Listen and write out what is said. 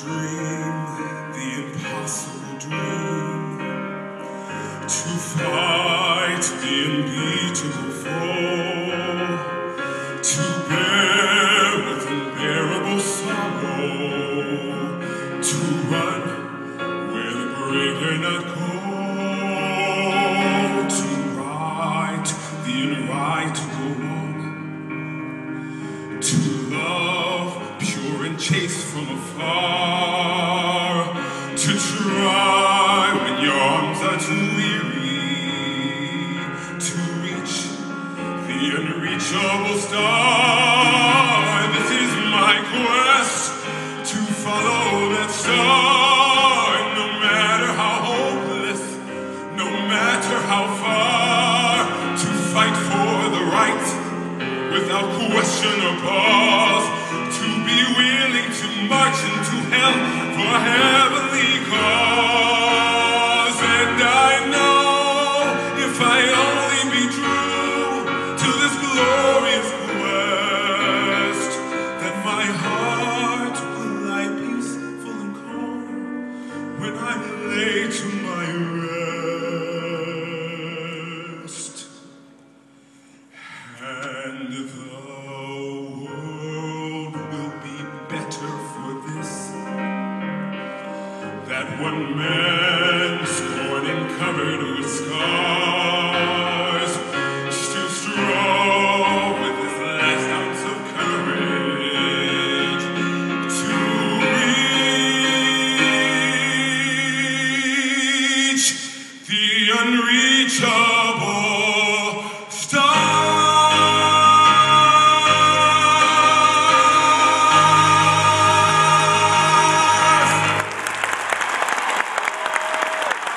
dream, the impossible dream, to fight the unbeatable foe, to bear with unbearable sorrow, to run where the brave dare not go, to right the unrightable wrong, to love pure and chaste from afar, to try when your arms are too weary, to reach the unreachable star. This is my quest, to follow that star, no matter how hopeless, no matter how far, to fight for the right without question or pause, to be willing to march into hell for a heavenly cause. And I know if I only be true to this glorious quest, that my heart will lie peaceful and calm when I lay to my rest. And the world will be better for this, that one man scorned and covered with scars